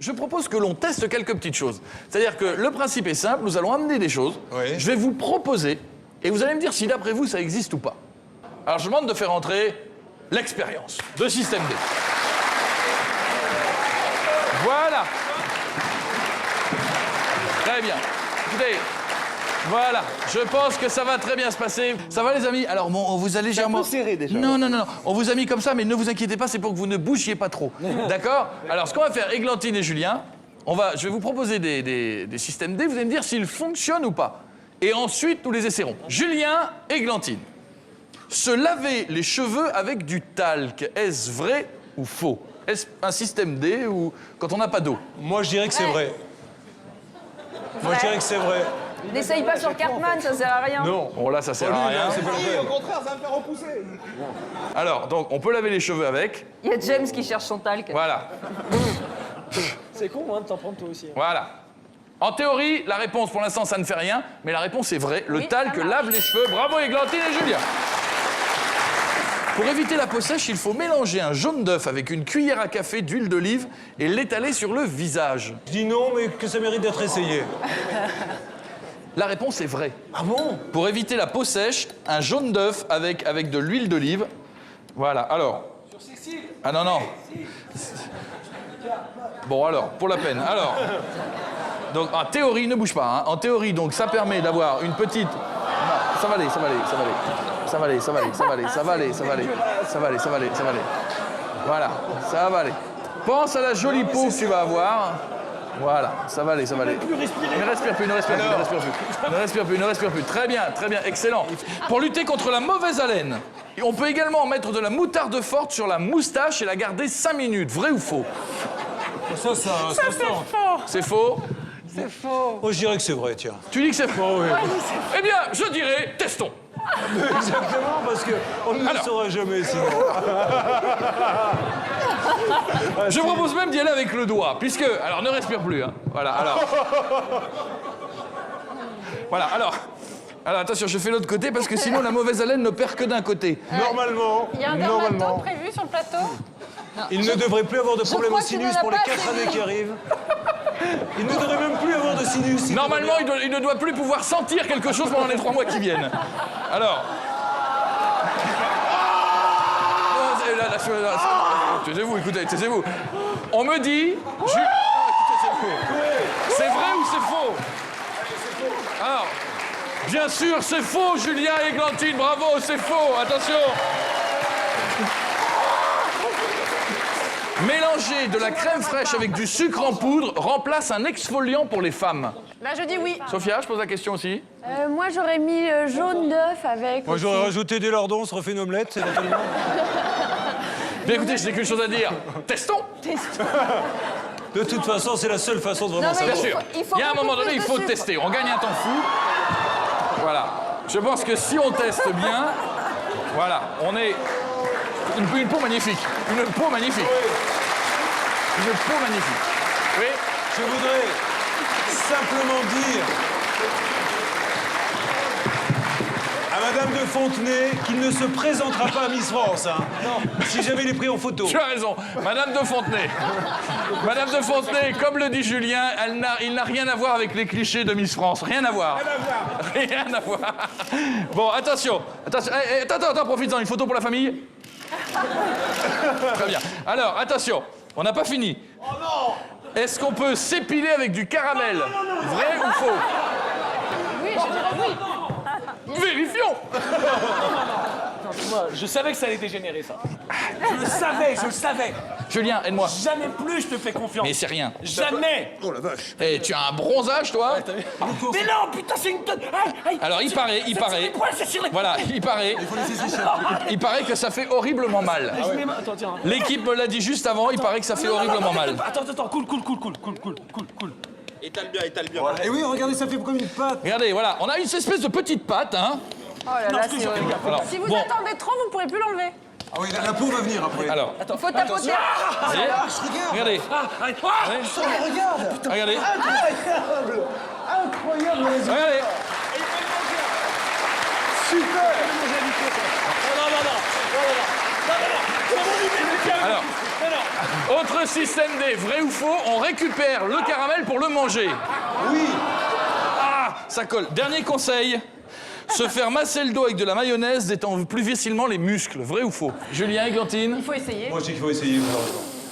je propose que l'on teste quelques petites choses. C'est-à-dire que le principe est simple, nous allons amener des choses, je vais vous proposer, et vous allez me dire si d'après vous ça existe ou pas. Alors je demande de faire entrer l'expérience de Système D. Voilà. Très bien. Écoutez, voilà, je pense que ça va très bien se passer. Ça va les amis? Alors bon, on vous a légèrement... C'est un peu serré déjà. Non, non, non, non, on vous a mis comme ça, mais ne vous inquiétez pas, c'est pour que vous ne bougiez pas trop. D'accord? Alors ce qu'on va faire, Églantine et Julien, je vais vous proposer des systèmes D, vous allez me dire s'ils fonctionnent ou pas. Et ensuite, nous les essaierons. Julien, Églantine, se laver les cheveux avec du talc, est-ce vrai ou faux? Est-ce un système D ou quand on n'a pas d'eau? Moi, je dirais que c'est vrai. Moi, je dirais que c'est vrai. N'essaye pas sur Cartman, ça sert à rien. Non. Bon là, ça sert à rien. Oui, au contraire, ça va me faire repousser. Alors, donc, on peut laver les cheveux avec. Il y a James qui cherche son talc. Voilà. C'est con, hein, de t'en prendre toi aussi. Voilà. En théorie, la réponse, pour l'instant, ça ne fait rien, mais la réponse est vraie. Le Oui, talc ça marche. lave les cheveux. Bravo, Églantine et Julien. Pour éviter la peau sèche, il faut mélanger un jaune d'œuf avec une cuillère à café d'huile d'olive et l'étaler sur le visage. Je dis non, mais que ça mérite d'être essayé. La réponse est vraie. Ah bon? Pour éviter la peau sèche, un jaune d'œuf avec de l'huile d'olive. Voilà, alors... Ah non, non. Bon, alors, pour la peine. Alors... Donc, en théorie, ne bouge pas, hein. En théorie, donc, ça permet d'avoir une petite... Non, ça va aller, ça va aller, ça va aller. Ça va aller, ça va aller, ça va aller, ça va aller, ça va aller. Ça va aller, ça va aller, ça va aller. Voilà, ça va aller. Pense à la jolie peau que tu vas avoir. Voilà, ça va aller, ça va aller. Ne respire plus, ne respire plus, ne respire plus. Ne respire plus, ne respire plus. Très bien, excellent. Pour lutter contre la mauvaise haleine, on peut également mettre de la moutarde forte sur la moustache et la garder 5 minutes. Vrai ou faux? Ça sent. C'est faux? C'est faux. Moi, je dirais que c'est vrai, tiens. Tu dis que c'est faux? Oui. Eh bien, je dirais, testons. Exactement, parce qu'on ne le saura jamais sinon. Je propose même d'y aller avec le doigt, puisque... Alors, ne respire plus, hein. Voilà, alors... Voilà, alors... Alors, attention, je fais l'autre côté, parce que sinon, la mauvaise haleine ne perd que d'un côté. Normalement, Il y a un dermato prévu sur le plateau? il ne devrait plus avoir de problème crois au qu'il sinus n'en a pour les pas 4 assez années qui arrivent. Il ne devrait même plus avoir de sinus. Normalement, il ne doit plus pouvoir sentir quelque chose pendant les 3 mois qui viennent. Alors... Taisez-vous, écoutez, taisez-vous. On me dit... C'est vrai ou c'est faux? Alors, bien sûr, c'est faux, Julien et Églantine, bravo, c'est faux, attention. Mélanger de la crème fraîche avec du sucre en poudre remplace un exfoliant pour les femmes. Bah, je dis oui. Sophia, je pose la question aussi. Moi, j'aurais mis jaune d'œuf avec. Moi, j'aurais rajouté des lardons, on se refait une omelette, éventuellement. Bien écoutez, je n'ai qu'une chose à dire. Testons. De toute façon, c'est la seule façon de vraiment Non, mais Bien savoir. sûr. il faut Il y a un beaucoup moment donné, plus il de faut sucre. tester. On gagne un temps fou. Voilà. Je pense que si on teste bien, voilà, on est... Une peau magnifique. Une peau magnifique. Une peau magnifique. Oui. Je voudrais simplement dire à Madame de Fontenay qu'il ne se présentera pas à Miss France. Hein. Non. Si jamais il est pris en photo. Tu as raison. Madame de Fontenay. Madame de Fontenay, comme le dit Julien, il n'a rien à voir avec les clichés de Miss France. Rien à voir. Rien à voir. Bon, attention. Attends, profite-en. Une photo pour la famille. Très bien. Alors, attention. On n'a pas fini. Oh non! Est-ce qu'on peut s'épiler avec du caramel? Vrai ou faux? Oui, je dirais oui. Vérifions. Moi, je savais que ça allait dégénérer, ça. Je le savais. Julien, aide-moi. Jamais plus je te fais confiance. Mais c'est rien. Jamais. Oh la vache. Eh, tu as un bronzage, toi? Mais non, putain, c'est une tonne. Aïe. Alors, il paraît... C'est sur les poils. Voilà, il paraît que ça fait horriblement mal. Attends, tiens. L'équipe me l'a dit juste avant, il paraît que ça fait horriblement mal. Attends, cool. Étale bien. Et oui, regardez, ça fait comme une pâte. Regardez, voilà, on a une espèce de petite pâte, hein. Oh là là, c'est horrible. Alors, Si vous bon. attendez trop, vous ne pourrez plus l'enlever. Ah oui, la peau va venir après. Alors, Il faut tapoter. regardez. Regardez. Regarde. Regardez. Incroyable les yeux. Regardez. Super. Alors, autre système D, vrai ou faux, on récupère le caramel pour le manger. Oui. Ah, ça colle. Dernier conseil, se faire masser le dos avec de la mayonnaise détend plus facilement les muscles. Vrai ou faux? Julien, Églantine? Il faut essayer. Moi, je dis qu'il faut essayer.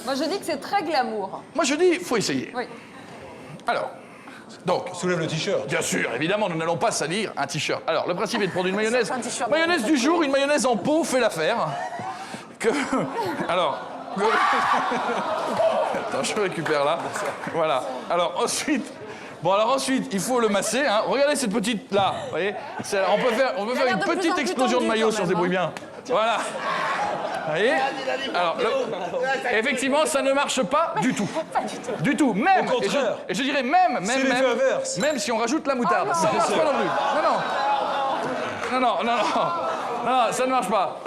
Moi, je dis que c'est très glamour. Moi, je dis, faut essayer. Oui. Alors, donc, Soulève le t-shirt. bien sûr, évidemment, nous n'allons pas salir un t-shirt. Alors, le principe est de prendre une mayonnaise. Un t-shirt Mayonnaise du jour, une mayonnaise en pot fait l'affaire. Alors. Attends, je récupère là. Voilà. Alors, ensuite. Bon, alors ensuite, il faut le masser. Hein. Regardez cette petite là. Vous voyez, on peut faire l'air une de plus en petite plus explosion de tendu, maillot quand si on même, se débrouille bien. Voilà. Vous voyez? Alors, effectivement, ça ne marche pas du tout. Du tout. Même. Au contraire. Et je dirais même. C'est l'effet inverse. Même si on rajoute la moutarde. Ça ne marche pas non plus. Non, ça ne marche pas.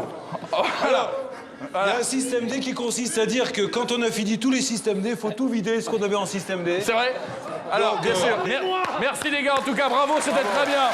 Oh, voilà. Il y a un système D qui consiste à dire que quand on a fini tous les systèmes D, il faut tout vider ce qu'on avait en système D. C'est vrai? Alors, Donc, bien sûr. Merci les gars, en tout cas, bravo, c'était très bien.